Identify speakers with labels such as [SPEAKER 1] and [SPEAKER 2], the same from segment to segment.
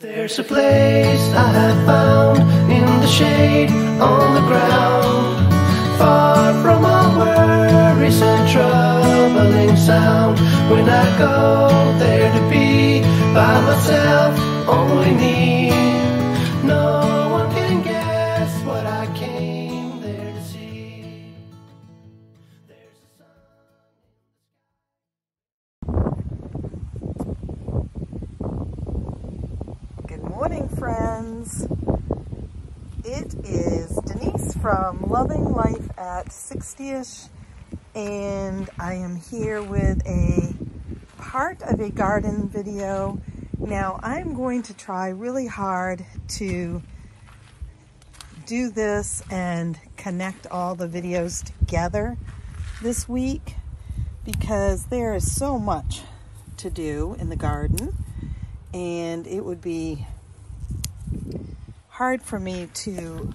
[SPEAKER 1] There's a place I have found in the shade on the ground, far from all worries and troubling sound. When I go there to be by myself, only me, no one can guess what I came there to see. There's a sun.
[SPEAKER 2] Good morning, friends. It is Denise from Loving Life at 60ish, and I am here with a part of a garden video. Now, I'm going to try really hard to do this and connect all the videos together this week because there is so much to do in the garden. And it would be hard for me to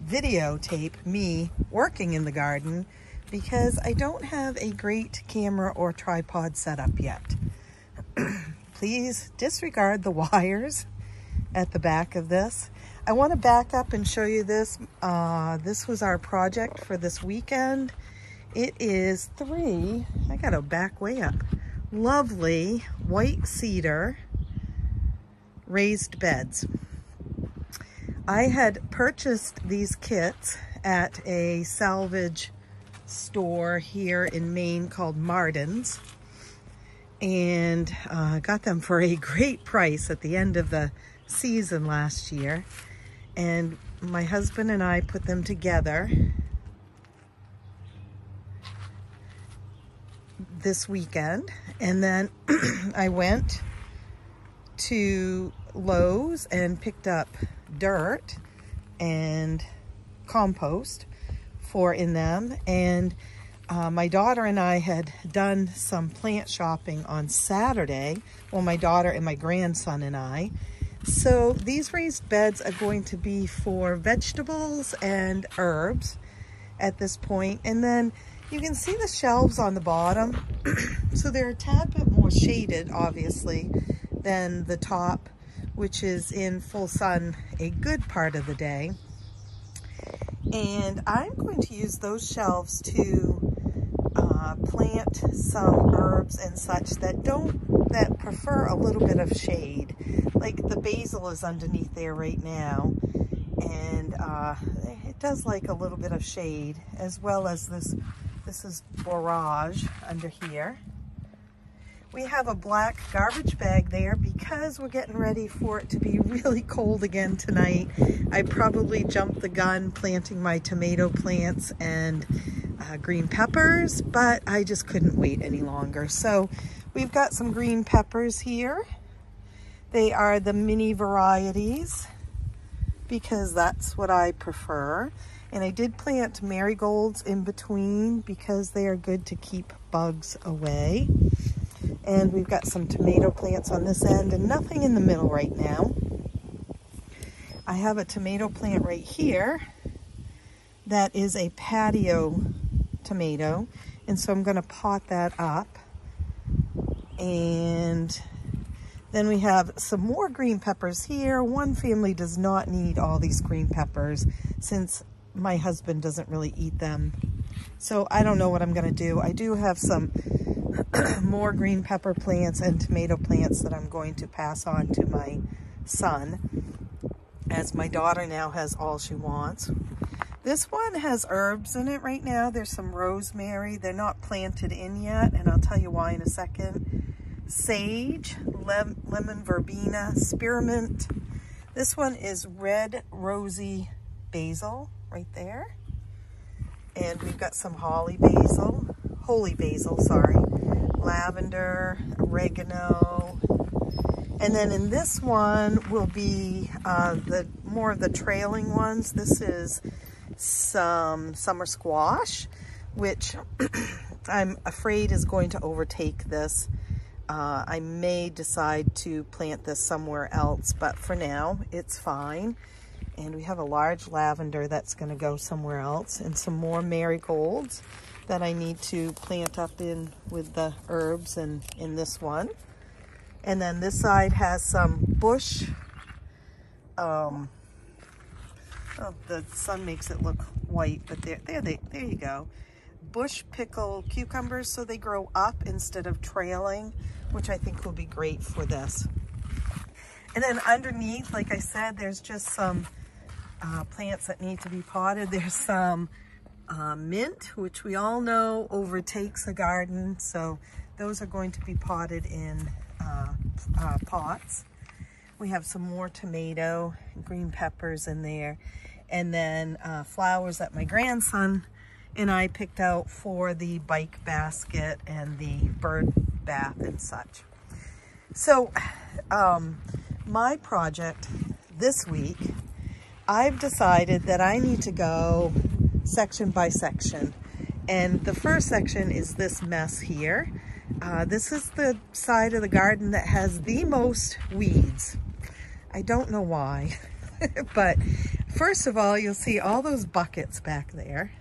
[SPEAKER 2] videotape me working in the garden because I don't have a great camera or tripod set up yet. Please disregard the wires at the back of this. I want to back up and show you this. This was our project for this weekend. It is I gotta back way up. Lovely white cedar raised beds. I had purchased these kits at a salvage store here in Maine called Martin's, and got them for a great price at the end of the season last year. And my husband and I put them together this weekend, and then I went to Lowe's and picked up dirt and compost in them, and my daughter and I had done some plant shopping on Saturday. Well, my daughter and my grandson and I. So these raised beds are going to be for vegetables and herbs at this point, and then you can see the shelves on the bottom. So they're a tad bit more shaded, obviously, than the top, which is in full sun a good part of the day. And I'm going to use those shelves to plant some herbs and such that prefer a little bit of shade. Like the basil is underneath there right now, and it does like a little bit of shade, as well as this is borage under here. We have a black garbage bag there because we're getting ready for it to be really cold again tonight. I probably jumped the gun planting my tomato plants and green peppers, but I just couldn't wait any longer. So we've got some green peppers here. They are the mini varieties because that's what I prefer. And I did plant marigolds in between because they are good to keep bugs away. And we've got some tomato plants on this end and nothing in the middle right now. I have a tomato plant right here that is a patio tomato, and so I'm going to pot that up. And then we have some more green peppers here. One family does not need all these green peppers since my husband doesn't really eat them. So I don't know what I'm going to do. I do have some more green pepper plants and tomato plants that I'm going to pass on to my son, as my daughter now has all she wants. This one has herbs in it right now. There's some rosemary. They're not planted in yet, and I'll tell you why in a second. Sage, lemon verbena, spearmint. This one is red rosy basil right there. And we've got some holy basil, sorry, lavender, oregano. And then in this one will be more of the trailing ones. This is some summer squash, which I'm afraid is going to overtake this. I may decide to plant this somewhere else, but for now it's fine. And we have a large lavender that's going to go somewhere else, and some more marigolds that I need to plant up in with the herbs and in this one. And then this side has some bush. Oh, the sun makes it look white, but there you go. Bush pickle cucumbers, so they grow up instead of trailing, which I think will be great for this. And then underneath, like I said, there's just some plants that need to be potted. There's some mint, which we all know overtakes a garden, so those are going to be potted in pots. We have some more tomato, green peppers in there, and then flowers that my grandson and I picked out for the bike basket and the bird bath and such. So my project this week, I've decided that I need to go section by section. And the first section is this mess here. This is the side of the garden that has the most weeds. I don't know why, but first of all, you'll see all those buckets back there.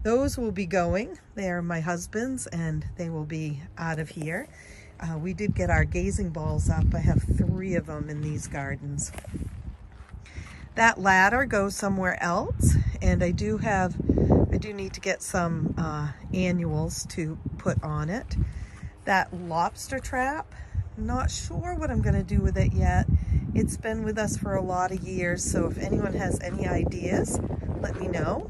[SPEAKER 2] Those will be going. They're my husband's and they will be out of here. We did get our gazing balls up. I have 3 of them in these gardens. That ladder goes somewhere else, and I do need to get some annuals to put on it. That lobster trap, not sure what I'm gonna do with it yet. It's been with us for a lot of years, so if anyone has any ideas, let me know.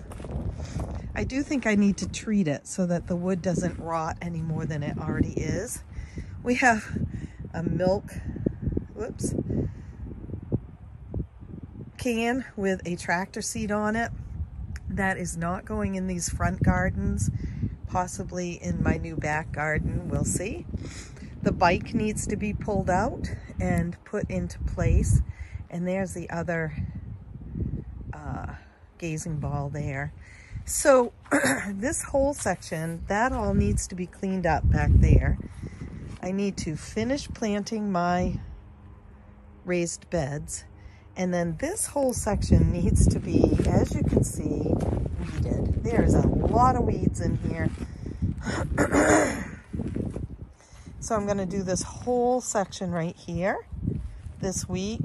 [SPEAKER 2] I do think I need to treat it so that the wood doesn't rot any more than it already is. We have a milk, can with a tractor seat on it. That is not going in these front gardens, possibly in my new back garden, we'll see. The bike needs to be pulled out and put into place. And there's the other gazing ball there. So this whole section, that all needs to be cleaned up back there. I need to finish planting my raised beds. And then this whole section needs to be, as you can see, weeded. There's a lot of weeds in here. So I'm gonna do this whole section right here this week.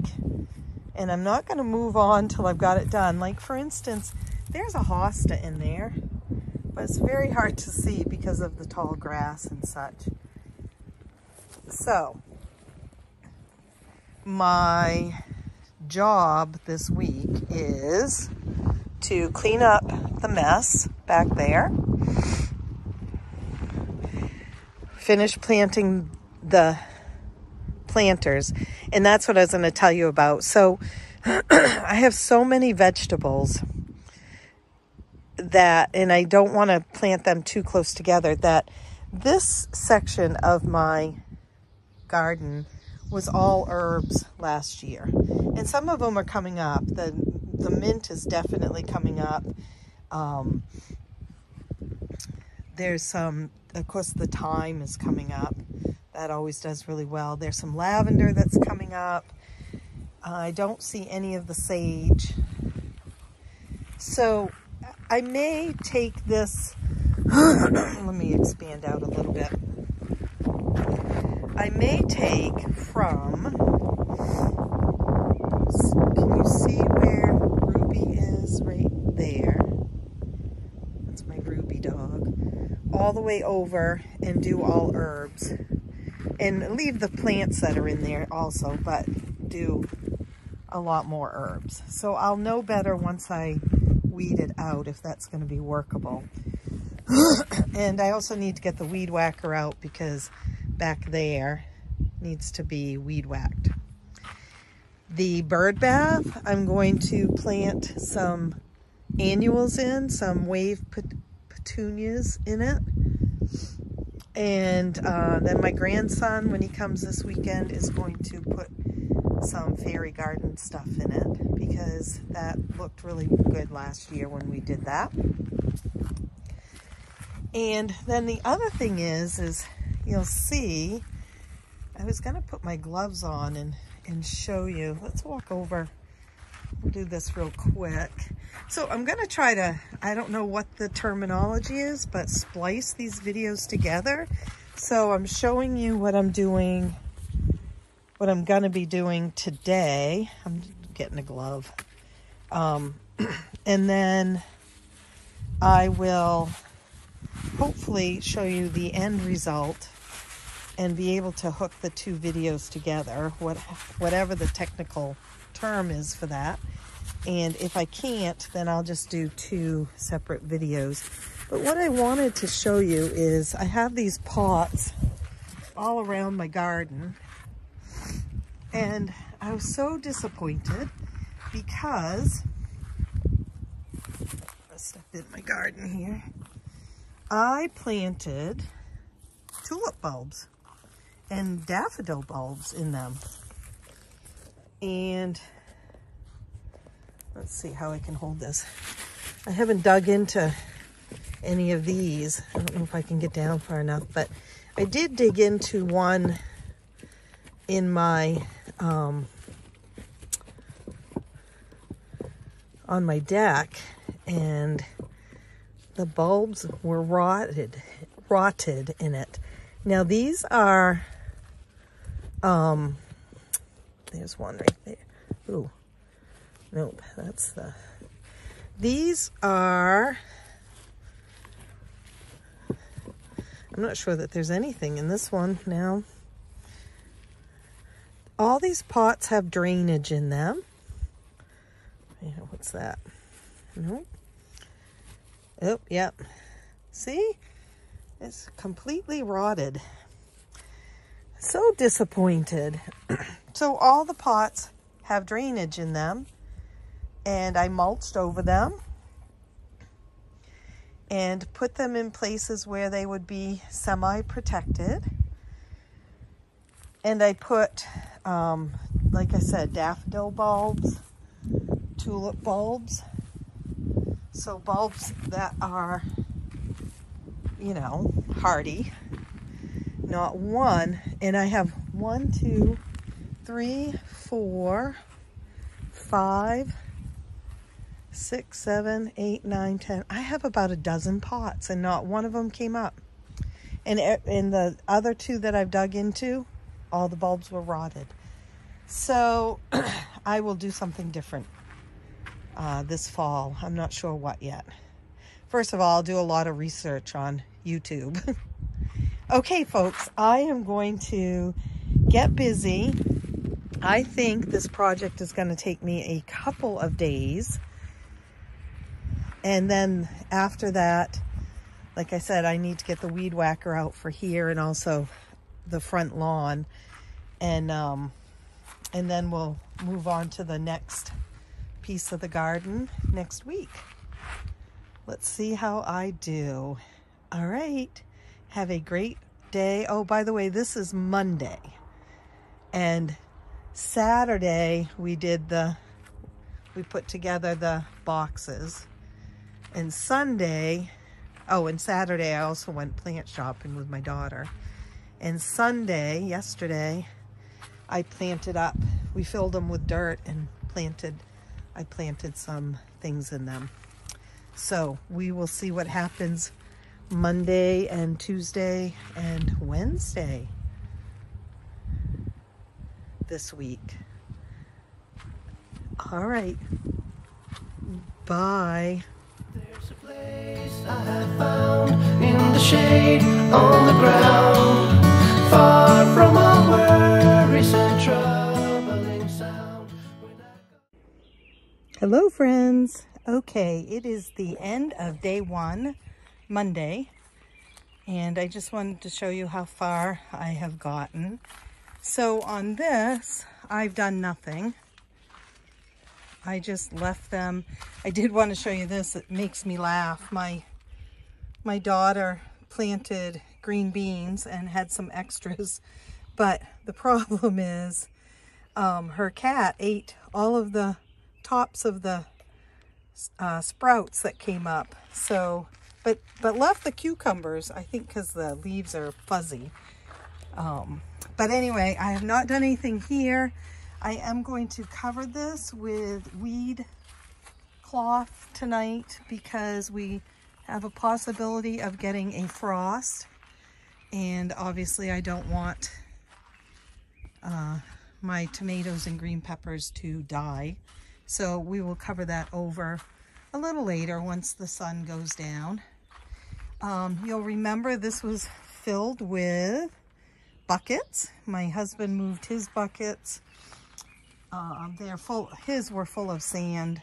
[SPEAKER 2] And I'm not gonna move on till I've got it done. Like for instance, there's a hosta in there, but it's very hard to see because of the tall grass and such. So my job this week is to clean up the mess back there, finish planting the planters, and that's what I was going to tell you about. So I have so many vegetables that, and I don't want to plant them too close together, that this section of my garden was all herbs last year, and some of them are coming up. The mint is definitely coming up. There's some, of course, the thyme is coming up. That always does really well. There's some lavender that's coming up. I don't see any of the sage. So I may take this, let me expand out a little bit. I may take from, can you see where Ruby is? Right there. That's my Ruby dog. All the way over and do all herbs. And leave the plants that are in there also, but do a lot more herbs. So I'll know better once I weed it out if that's going to be workable. And I also need to get the weed whacker out because back there needs to be weed whacked. The bird bath, I'm going to plant some annuals in, some wave petunias in it. And then my grandson, when he comes this weekend, is going to put some fairy garden stuff in it because that looked really good last year when we did that. And then the other thing is you'll see, I was going to put my gloves on and show you. Let's walk over. We'll do this real quick. So I'm going to try to, I don't know what the terminology is, but splice these videos together. So I'm showing you what I'm doing what I'm going to be doing today, I'm getting a glove, and then I will hopefully show you the end result and be able to hook the two videos together, whatever the technical term is for that. And if I can't, then I'll just do two separate videos. But what I wanted to show you is I have these pots all around my garden, and I was so disappointed because I stepped in my garden here. I planted tulip bulbs and daffodil bulbs in them, and let's see how I can hold this. I haven't dug into any of these. I don't know if I can get down far enough, but I did dig into one in my on my deck, and the bulbs were rotted in it. Now these are there's one right there. Ooh, nope, that's the, these are, I'm not sure that there's anything in this one now. All these pots have drainage in them. Yeah, what's that? Nope. Oh, yep. See? It's completely rotted. So disappointed. So all the pots have drainage in them, and I mulched over them and put them in places where they would be semi-protected. And I put, like I said, daffodil bulbs, tulip bulbs. So bulbs that are, you know, hardy. Not one, and I have 1, 2, 3, 4, 5, 6, 7, 8, 9, 10. I have about a dozen pots, and not one of them came up. And in the other two that I've dug into, all the bulbs were rotted. So I will do something different this fall. I'm not sure what yet. First of all, I'll do a lot of research on YouTube. Okay, folks, I am going to get busy. I think this project is going to take me a couple of days. And then after that, like I said, I need to get the weed whacker out for here and also the front lawn. And then we'll move on to the next piece of the garden next week. Let's see how I do. All right. Have a great day. Oh, by the way, this is Monday. And Saturday we put together the boxes. And Sunday, oh, and Saturday I also went plant shopping with my daughter. And Sunday, yesterday, I planted up. We filled them with dirt and I planted some things in them. So we will see what happens Monday and Tuesday and Wednesday this week. All right. Bye.
[SPEAKER 1] There's a place I have found in the shade on the ground, far from all worries and troubling sound.
[SPEAKER 2] Hello, friends. Okay, it is the end of day 1, Monday, and I just wanted to show you how far I have gotten. So on this, I've done nothing. I just left them. I did want to show you this. It makes me laugh. My daughter planted green beans and had some extras, but the problem is her cat ate all of the tops of the sprouts that came up. So but left the cucumbers, I think, because the leaves are fuzzy. But anyway, I have not done anything here. I am going to cover this with weed cloth tonight because we have a possibility of getting a frost, and obviously I don't want my tomatoes and green peppers to die. So we will cover that over a little later once the sun goes down. You'll remember this was filled with buckets. My husband moved his buckets. His were full of sand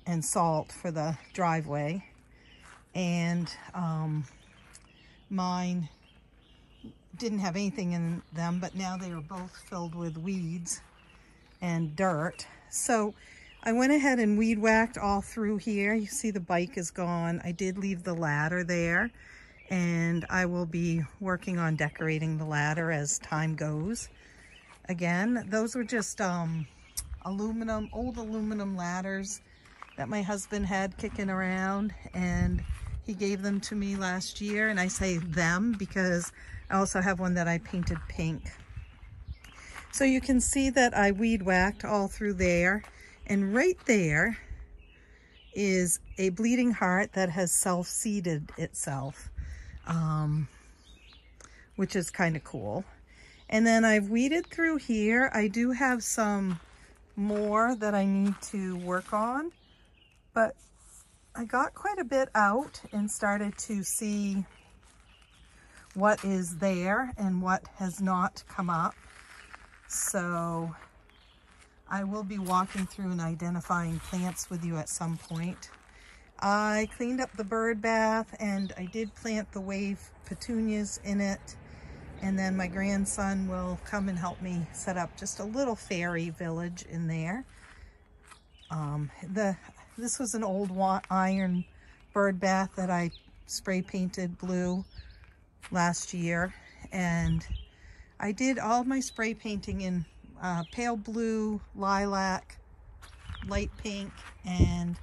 [SPEAKER 2] and salt for the driveway. And mine didn't have anything in them, but now they are both filled with weeds and dirt. So I went ahead and weed whacked all through here. You see the bike is gone. I did leave the ladder there, and I will be working on decorating the ladder as time goes. Again, those were just old aluminum ladders that my husband had kicking around, and he gave them to me last year. And I say them because I also have one that I painted pink. So you can see that I weed whacked all through there. And right there is a bleeding heart that has self-seeded itself, which is kind of cool. And then I've weeded through here. I do have some more that I need to work on, but I got quite a bit out and started to see what is there and what has not come up. So I will be walking through and identifying plants with you at some point. I cleaned up the bird bath, and I did plant the wave petunias in it. And then my grandson will come and help me set up just a little fairy village in there. This was an old iron bird bath that I spray painted blue last year, and I did all my spray painting in pale blue, lilac, light pink, and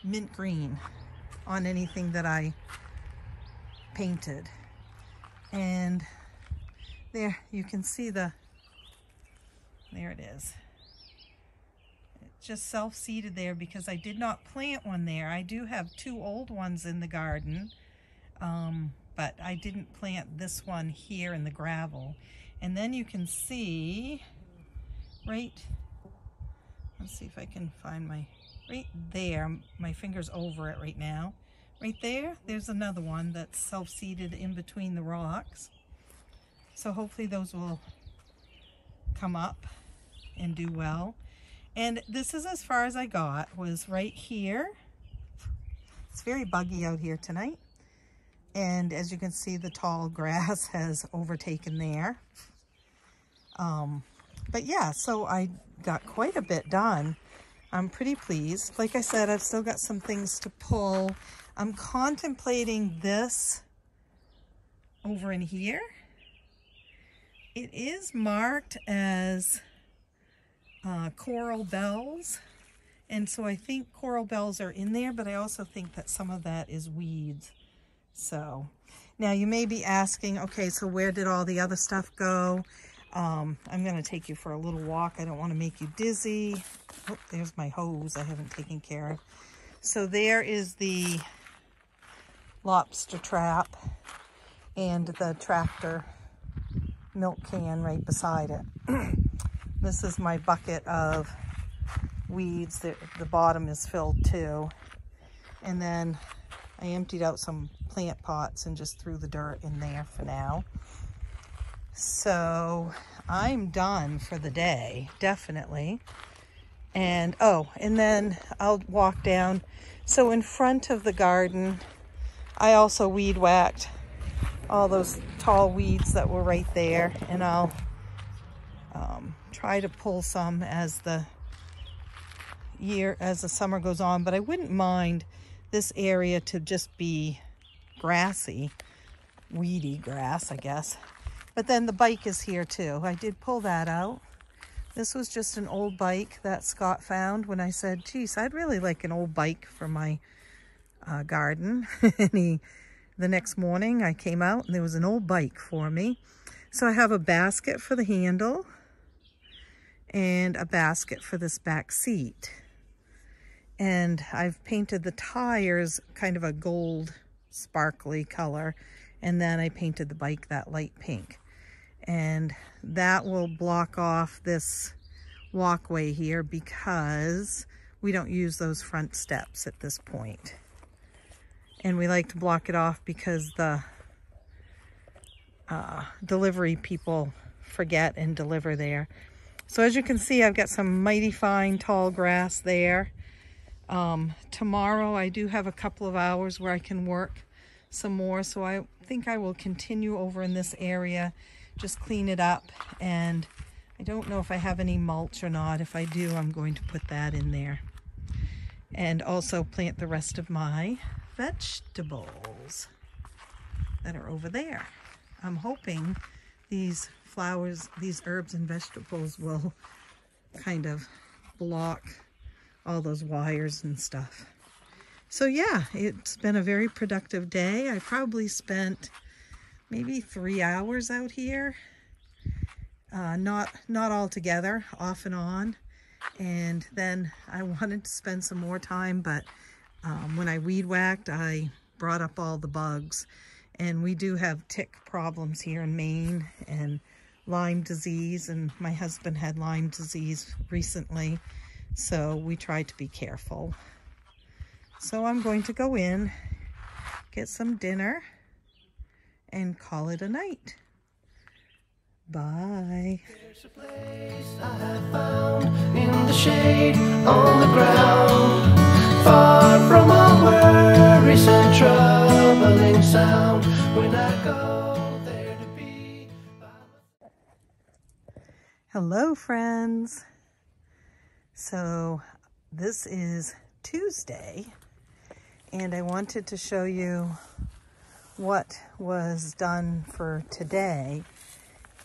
[SPEAKER 2] mint green on anything that I painted. And there you can see there it is. It just self-seeded there because I did not plant one there. I do have 2 old ones in the garden, but I didn't plant this one here in the gravel. And then you can see let's see if I can find right there, my finger's over it right now. Right there's another one that's self-seeded in between the rocks. So hopefully those will come up and do well. And this is as far as I got, was right here. It's very buggy out here tonight. And as you can see, the tall grass has overtaken there. But yeah, so I got quite a bit done. I'm pretty pleased. Like I said, I've still got some things to pull. I'm contemplating this over in here. It is marked as coral bells. And so I think coral bells are in there, but I also think that some of that is weeds. So now you may be asking, okay, so where did all the other stuff go? I'm going to take you for a little walk. I don't want to make you dizzy. Oh, there's my hose I haven't taken care of. So there is the lobster trap and the tractor milk can right beside it. This is my bucket of weeds. The bottom is filled too. And then I emptied out some plant pots and just threw the dirt in there for now. So I'm done for the day, definitely. And and then I'll walk down. So in front of the garden, I also weed whacked all those tall weeds that were right there, and I'll try to pull some as the summer goes on. But I wouldn't mind this area to just be grassy, weedy grass, I guess. But then the bike is here too. I did pull that out. This was just an old bike that Scott found when I said, geez, I'd really like an old bike for my garden. And the next morning I came out and there was an old bike for me. So I have a basket for the handle and a basket for this back seat. And I've painted the tires kind of a gold sparkly color. And then I painted the bike that light pink. and that will block off this walkway here because we don't use those front steps at this point. And we like to block it off because the delivery people forget and deliver there. So as you can see, I've got some mighty fine tall grass there. Tomorrow I do have a couple of hours where I can work some more, so I think I will continue over in this area, just clean it up, and I don't know if I have any mulch or not. If I do, I'm going to put that in there, and also plant the rest of my vegetables that are over there. I'm hoping these flowers, these herbs and vegetables will kind of block all those wires and stuff. So yeah, it's been a very productive day. I probably spent maybe 3 hours out here, not all together, off and on. And then I wanted to spend some more time, but when I weed whacked, I brought up all the bugs. And we do have tick problems here in Maine and Lyme disease, and my husband had Lyme disease recently, so we try to be careful. So I'm going to go in, get some dinner, and call it a night. Bye.
[SPEAKER 1] There's a place I have found in the shade on the ground, far from all worries and troubling sound. When I go there to be by my...
[SPEAKER 2] Hello, friends. So this is Tuesday, and I wanted to show you what was done for today,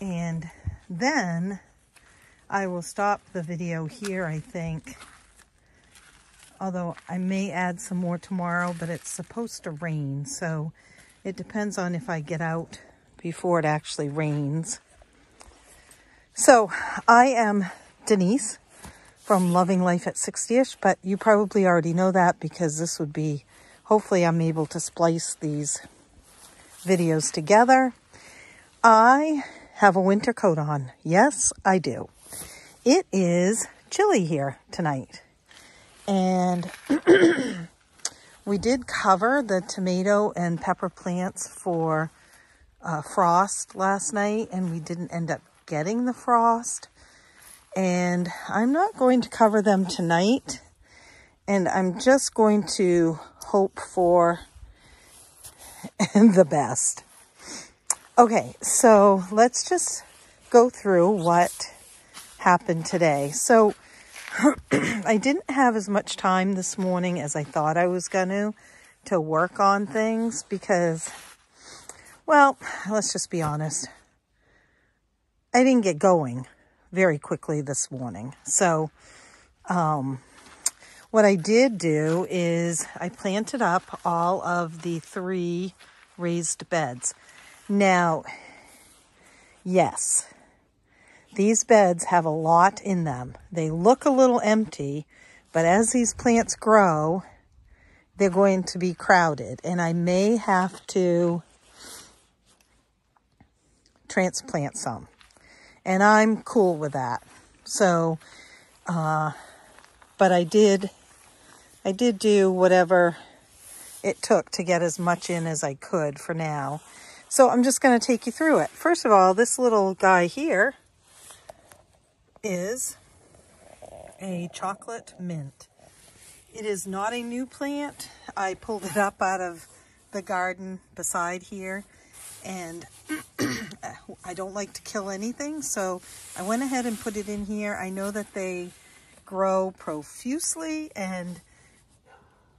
[SPEAKER 2] and then I will stop the video here, I think, although I may add some more tomorrow, but it's supposed to rain, so it depends on if I get out before it actually rains. So I am Denise from Loving Life at 60ish, but you probably already know that because this would be, hopefully I'm able to splice these videos together. I have a winter coat on. Yes, I do. It is chilly here tonight. And we did cover the tomato and pepper plants for frost last night, and we didn't end up getting the frost. And I'm not going to cover them tonight, and I'm just going to hope for the best. Okay, so let's just go through what happened today. So I didn't have as much time this morning as I thought I was going to work on things because, well, let's just be honest. I didn't get going very quickly this morning. So what I did do is I planted up all of the 3 raised beds. Now, yes, these beds have a lot in them. They look a little empty, but as these plants grow, they're going to be crowded, and I may have to transplant some. And I'm cool with that. So, but I did do whatever it took to get as much in as I could for now. So I'm just going to take you through it. First of all, this little guy here is a chocolate mint. It is not a new plant. I pulled it up out of the garden beside here, and I don't like to kill anything, so I went ahead and put it in here. I know that they grow profusely and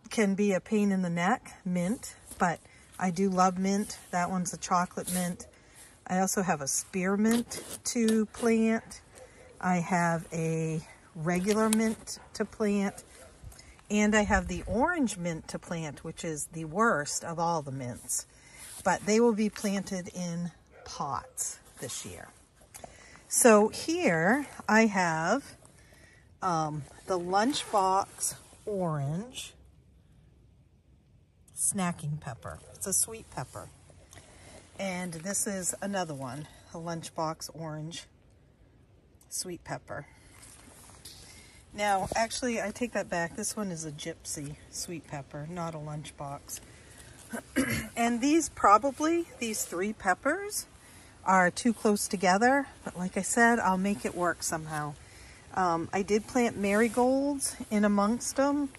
[SPEAKER 2] can be a pain in the neck, mint, but I do love mint. That one's a chocolate mint. I also have a spearmint to plant. I have a regular mint to plant, and I have the orange mint to plant, which is the worst of all the mints. But they will be planted in pots this year. So here I have the Lunchbox Orange snacking pepper. It's a sweet pepper. And this is another one. a lunchbox orange sweet pepper. Now, actually, I take that back. This one is a gypsy sweet pepper, not a lunchbox. And these three peppers are too close together. But like I said, I'll make it work somehow. I did plant marigolds in amongst them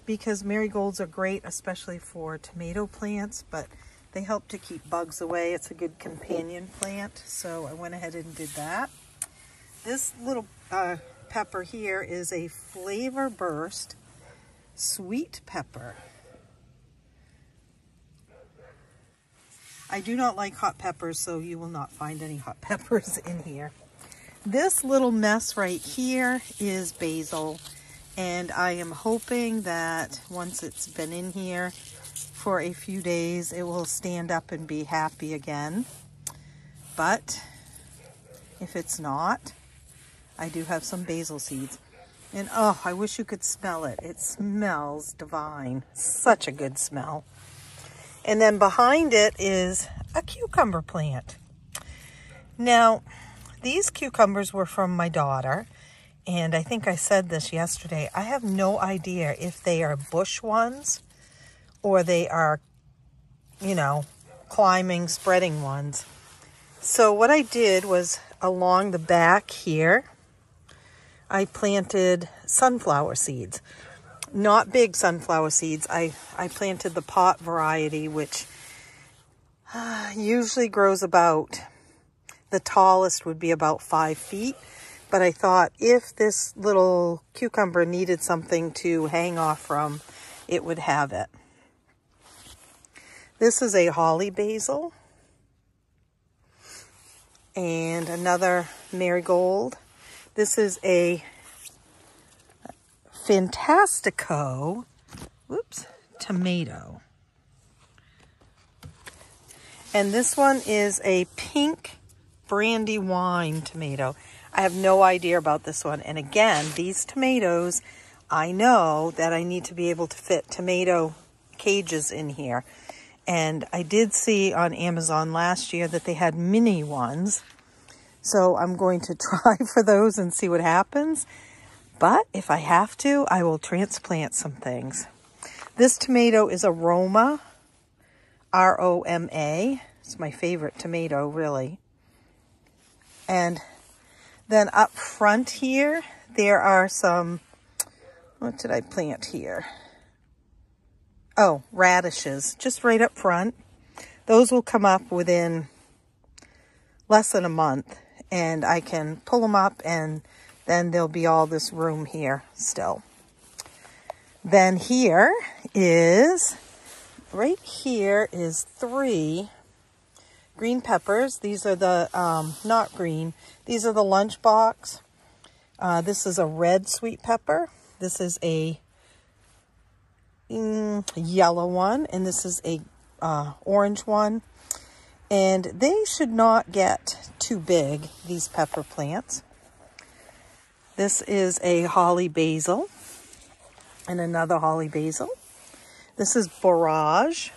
[SPEAKER 2] because marigolds are great, especially for tomato plants, but they help to keep bugs away. It's a good companion plant, so I went ahead and did that. This little pepper here is a Flavor Burst sweet pepper. I do not like hot peppers, so you will not find any hot peppers in here. This little mess right here is basil, and I am hoping that once it's been in here for a few days, it will stand up and be happy again. But if it's not, I do have some basil seeds. And oh, I wish you could smell it. It smells divine. Such a good smell. And then behind it is a cucumber plant. Now, these cucumbers were from my daughter. And I think I said this yesterday. I have no idea if they are bush ones or they are, you know, climbing, spreading ones. So what I did was along the back here, I planted sunflower seeds. Not big sunflower seeds. I planted the pot variety, which usually grows about, the tallest would be about 5 feet. But I thought if this little cucumber needed something to hang off from, it would have it. This is a holly basil. And another marigold. This is a Fantastico, tomato. And this one is a pink Brandywine tomato. I have no idea about this one. And again, these tomatoes, I know that I need to be able to fit tomato cages in here. And I did see on Amazon last year that they had mini ones. So I'm going to try for those and see what happens. But if I have to, I will transplant some things. This tomato is a Roma, R-O-M-A. It's my favorite tomato, really. And then up front here, there are some, what did I plant here? Oh, radishes, just right up front. Those will come up within less than a month, and I can pull them up, and then there'll be all this room here still. Then here is, right here is 3 green peppers. These are the, not green, these are the lunchbox. This is a red sweet pepper. This is a yellow one, and this is a orange one. And they should not get too big, these pepper plants. This is a holly basil and another holly basil. This is borage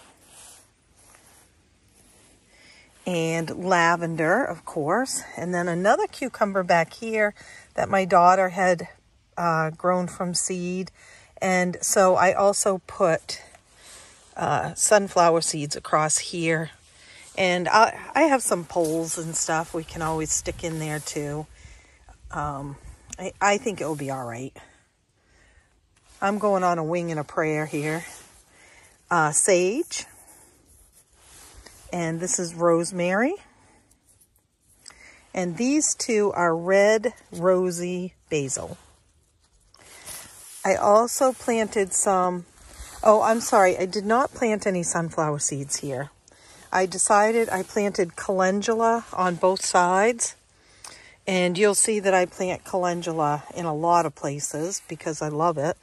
[SPEAKER 2] and lavender, of course. And then another cucumber back here that my daughter had grown from seed. And so I also put sunflower seeds across here. And I have some poles and stuff we can always stick in there too. I think it will be all right. I'm going on a wing and a prayer here. Sage. And this is rosemary. And these 2 are red rosy basil. I also planted some, oh, I'm sorry, I did not plant any sunflower seeds here. I decided I planted calendula on both sides. And you'll see that I plant calendula in a lot of places because I love it.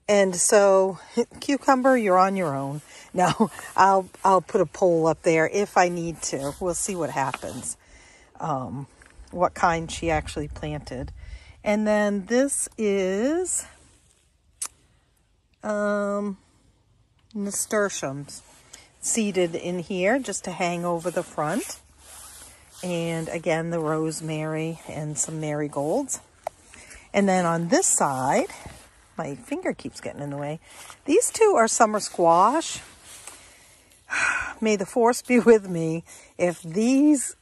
[SPEAKER 2] And so, cucumber, you're on your own. No, I'll put a pole up there if I need to. We'll see what happens. What kind she actually planted. And then this is nasturtiums seeded in here just to hang over the front. And again, the rosemary and some marigolds. And then on this side, my finger keeps getting in the way. These two are summer squash. May the force be with me if these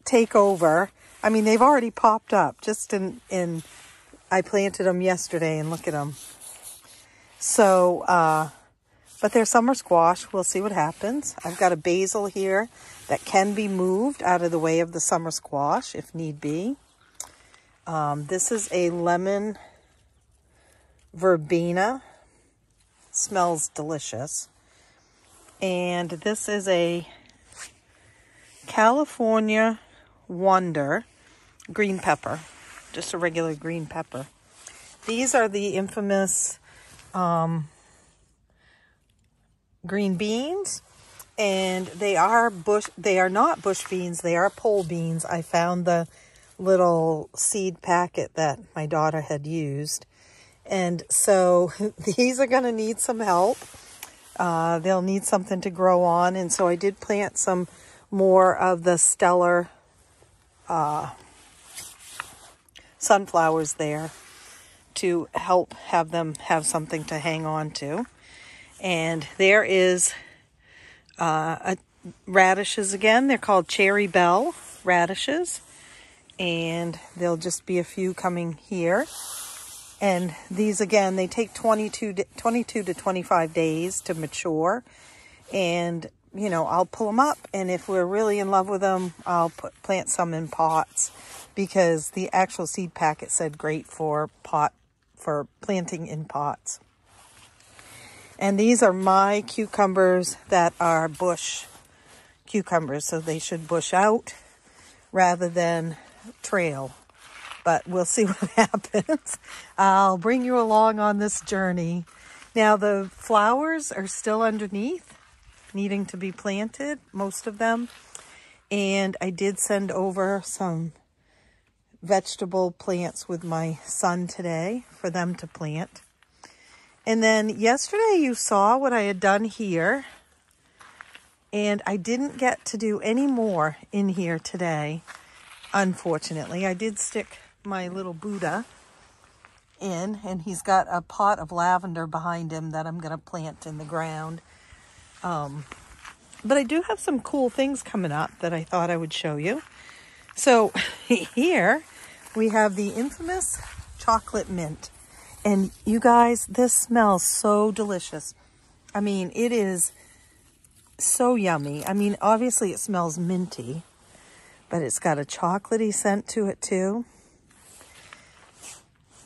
[SPEAKER 2] take over. I mean, they've already popped up just in I planted them yesterday, and look at them. So, but they're summer squash. We'll see what happens. I've got a basil here that can be moved out of the way of the summer squash if need be. This is a lemon verbena. Smells delicious. And this is a California Wonder green pepper. Just a regular green pepper. These are the infamous green beans. And they are not bush beans, they are pole beans. I found the little seed packet that my daughter had used. And so these are going to need some help. They'll need something to grow on. And so I did plant some more of the stellar sunflowers there to help have them have something to hang on to. And there is radishes again. They're called Cherry Bell radishes. And there'll just be a few coming here. And these, again, they take 22 to 25 days to mature. And, you know, I'll pull them up. And if we're really in love with them, I'll plant some in pots. Because the actual seed packet said great for planting in pots. And these are my cucumbers that are bush cucumbers. So they should bush out rather than trail. But we'll see what happens. I'll bring you along on this journey. Now the flowers are still underneath, needing to be planted, most of them. And I did send over some vegetable plants with my son today for them to plant. And then yesterday you saw what I had done here. And I didn't get to do any more in here today, unfortunately. I did stick my little Buddha in, and he's got a pot of lavender behind him that I'm going to plant in the ground. But I do have some cool things coming up that I thought I would show you. So here we have the infamous chocolate mint. And you guys, this smells so delicious. I mean, it is so yummy. I mean, obviously it smells minty, but it's got a chocolatey scent to it too.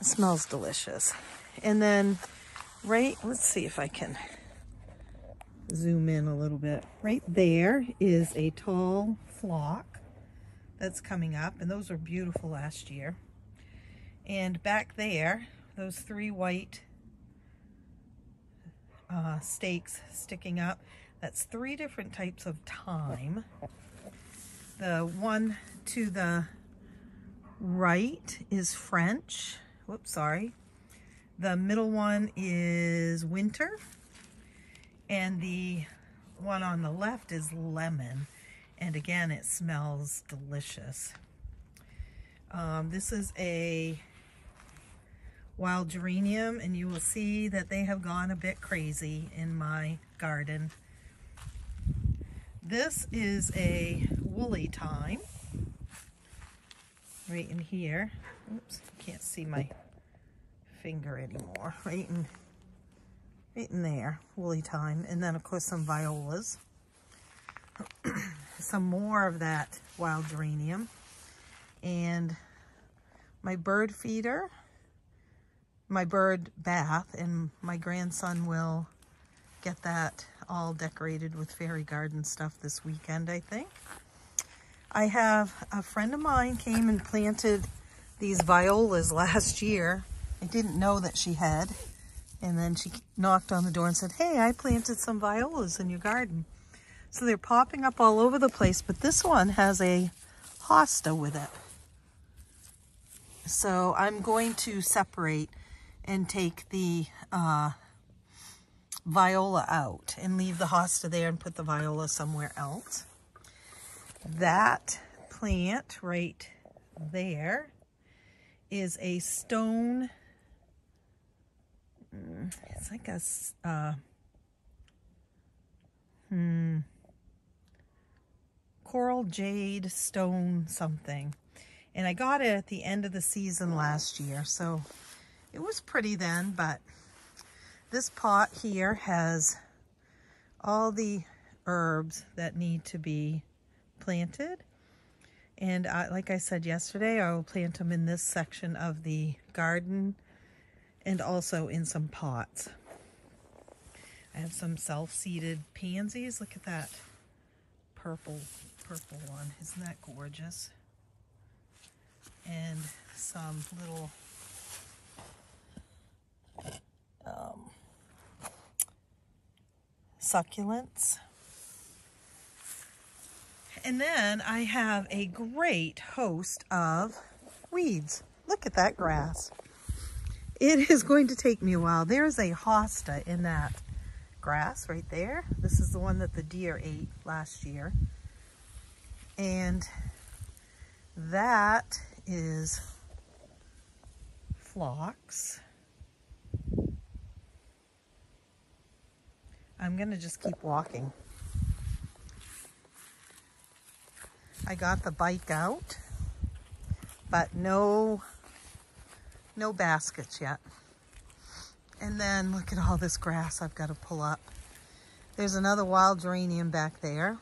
[SPEAKER 2] It smells delicious. And then let's see if I can zoom in a little bit. Right there is a tall flock that's coming up, and those were beautiful last year. And back there, those 3 white stakes sticking up, that's 3 different types of thyme. The one to the right is French. Whoops, sorry. The middle one is winter. And the one on the left is lemon. And again, it smells delicious. This is a wild geranium, and you will see that they have gone a bit crazy in my garden. This is a woolly thyme. Right in here. Oops, can't see my finger anymore. Right in there, woolly thyme. And then of course some violas. Some more of that wild geranium. And my bird feeder, my bird bath, and my grandson will get that all decorated with fairy garden stuff this weekend, I think. I have a friend of mine came and planted these violas last year. I didn't know that she had. And then she knocked on the door and said, hey, I planted some violas in your garden. So they're popping up all over the place, but this one has a hosta with it. So I'm going to separate and take the viola out and leave the hosta there and put the viola somewhere else. That plant right there is a stone, it's like a, coral jade stone something. And I got it at the end of the season last year, so it was pretty then, but this pot here has all the herbs that need to be planted. And like I said yesterday, I will plant them in this section of the garden and also in some pots. I have some self-seeded pansies. Look at that purple one. Isn't that gorgeous? And some little succulents. And then I have a great host of weeds. Look at that grass. It is going to take me a while. There's a hosta in that grass right there. This is the one that the deer ate last year. And that is phlox. I'm gonna just keep walking. I got the bike out, but no baskets yet. And then look at all this grass I've got to pull up. There's another wild geranium back there.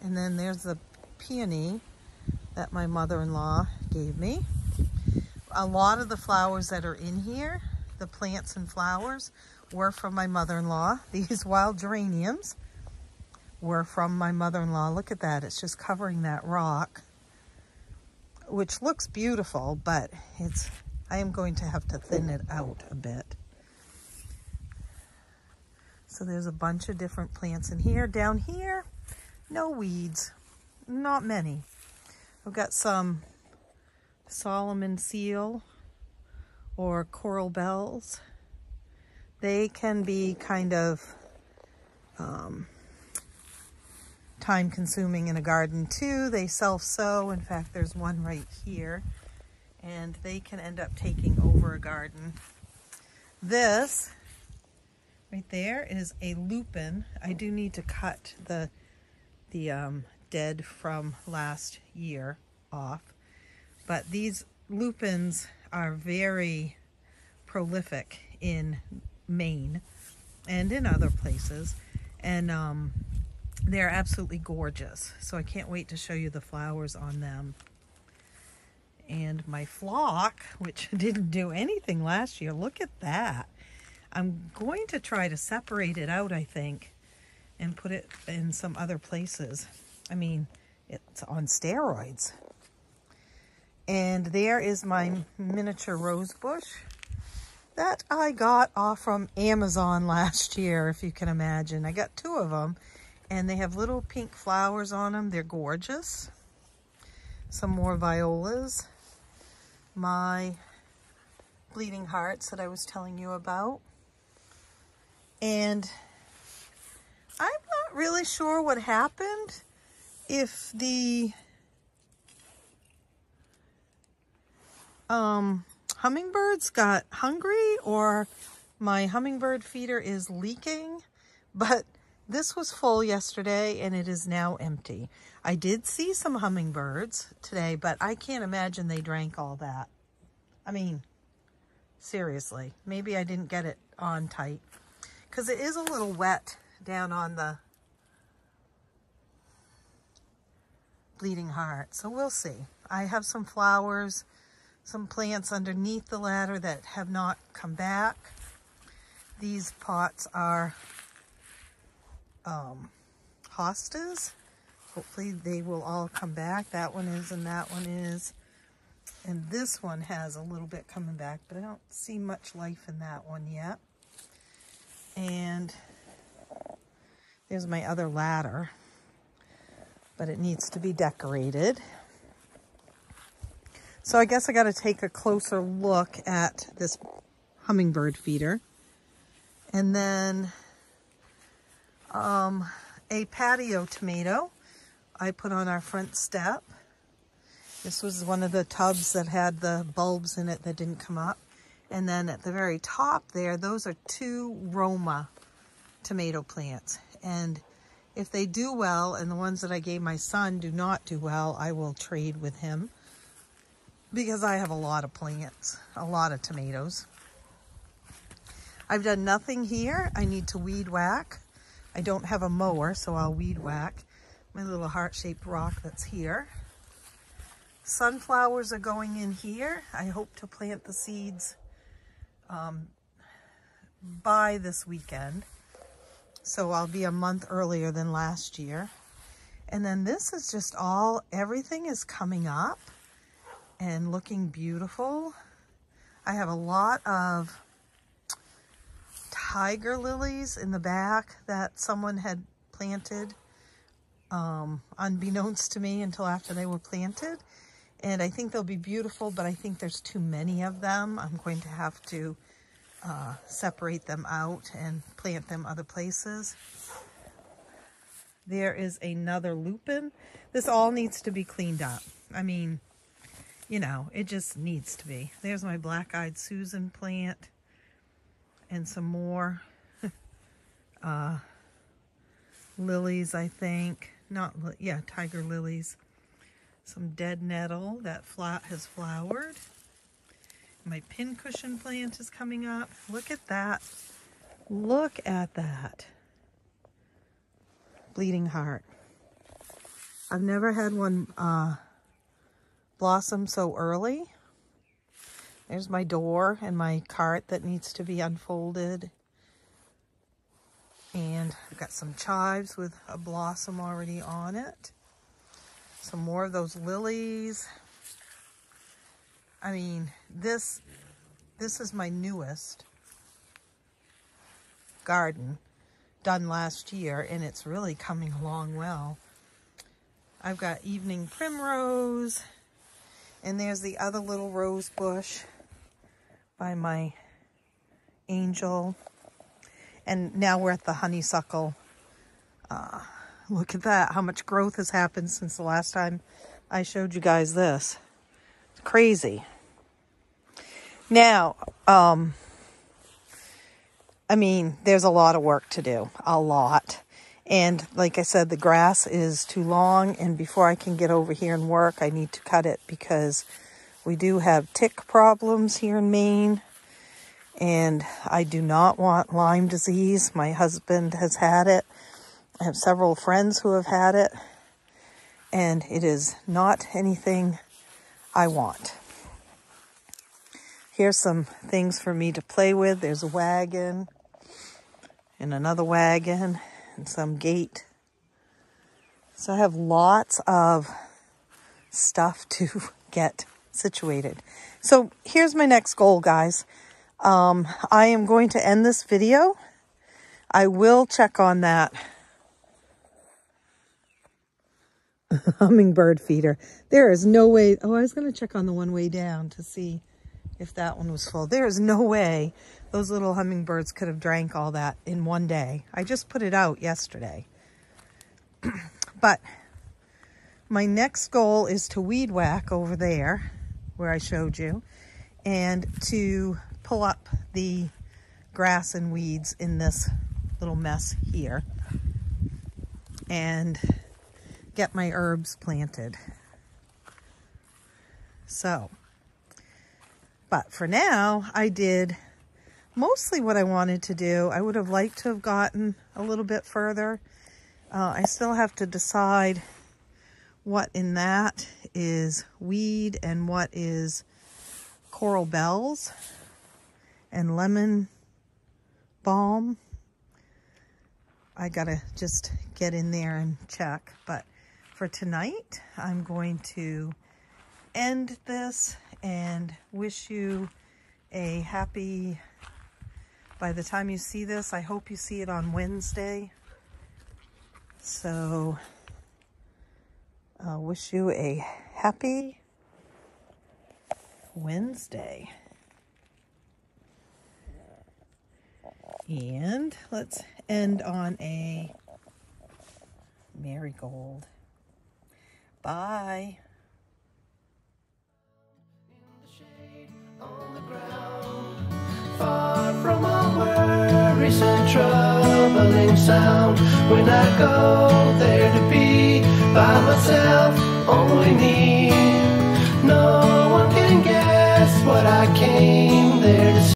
[SPEAKER 2] And then there's the peony that my mother-in-law gave me. A lot of the flowers that are in here, the plants and flowers, were from my mother-in-law. These wild geraniums were from my mother-in-law. Look at that. It's just covering that rock, which looks beautiful, but I am going to have to thin it out a bit. So there's a bunch of different plants in here. Down here, no weeds, not many. I've got some Solomon seal or coral bells. They can be kind of time consuming in a garden too. They self-sow. In fact, there's one right here, and they can end up taking over a garden. This right there is a lupin. I do need to cut the dead from last year off, but these lupins are very prolific in Maine and in other places, and they're absolutely gorgeous. So I can't wait to show you the flowers on them. And my flock, which didn't do anything last year, look at that. I'm going to try to separate it out, I think, and put it in some other places. I mean, it's on steroids. And there is my miniature rose bush that I got off from Amazon last year, if you can imagine. I got 2 of them, and they have little pink flowers on them. They're gorgeous. Some more violas. My bleeding hearts that I was telling you about. And I'm not really sure what happened. If the hummingbirds got hungry or my hummingbird feeder is leaking, but this was full yesterday and it is now empty. I did see some hummingbirds today, but I can't imagine they drank all that. I mean, seriously, maybe I didn't get it on tight because it is a little wet down on the bleeding heart. So we'll see. I have some flowers, some plants underneath the ladder that have not come back. These pots are hostas. Hopefully they will all come back. That one is and that one is. And this one has a little bit coming back, but I don't see much life in that one yet. And there's my other ladder, but it needs to be decorated. So I guess I got to take a closer look at this hummingbird feeder. And then a patio tomato I put on our front step. This was one of the tubs that had the bulbs in it that didn't come up. And then at the very top there, those are 2 Roma tomato plants. And if they do well, and the ones that I gave my son do not do well, I will trade with him. Because I have a lot of plants, a lot of tomatoes. I've done nothing here. I need to weed whack. I don't have a mower, so I'll weed whack my little heart-shaped rock that's here. Sunflowers are going in here. I hope to plant the seeds by this weekend. So I'll be a month earlier than last year. And then this is just all, everything is coming up and looking beautiful. I have a lot of tiger lilies in the back that someone had planted unbeknownst to me until after they were planted. And I think they'll be beautiful, but I think there's too many of them. I'm going to have to separate them out and plant them other places. There is another lupin. This all needs to be cleaned up. I mean, you know, it just needs to be. There's my black-eyed Susan plant and some more lilies, I think. Yeah, tiger lilies. Some dead nettle that has flowered. My pincushion plant is coming up. Look at that. Look at that. Bleeding heart. I've never had one blossom so early. There's my door and my cart that needs to be unfolded. And I've got some chives with a blossom already on it. Some more of those lilies. I mean, this is my newest garden done last year, and it's really coming along well. I've got evening primrose, and there's the other little rose bush by my angel. And now we're at the honeysuckle. Look at that, how much growth has happened since the last time I showed you guys this. It's crazy. Now, I mean, there's a lot of work to do, a lot. And like I said, the grass is too long, and before I can get over here and work, I need to cut it because we do have tick problems here in Maine. And I do not want Lyme disease. My husband has had it. I have several friends who have had it, and it is not anything I want. Here's some things for me to play with. There's a wagon and another wagon and some gate. So I have lots of stuff to get situated. So here's my next goal, guys. I am going to end this video. I will check on that hummingbird feeder. There is no way. Oh, I was going to check on the one way down to see if that one was full. There is no way those little hummingbirds could have drank all that in one day. I just put it out yesterday. But my next goal is to weed whack over there where I showed you, and to pull up the grass and weeds in this little mess here and get my herbs planted. So, but for now, I did mostly what I wanted to do. I would have liked to have gotten a little bit further. I still have to decide what in that is weed and what is coral bells and lemon balm. I gotta just get in there and check. But for tonight, I'm going to end this and wish you a happy, by the time you see this, I hope you see it on Wednesday. So I'll wish you a happy Wednesday. And let's end on a marigold. Bye.
[SPEAKER 1] worrisome, troubling sound. When I go there to be by myself, only me.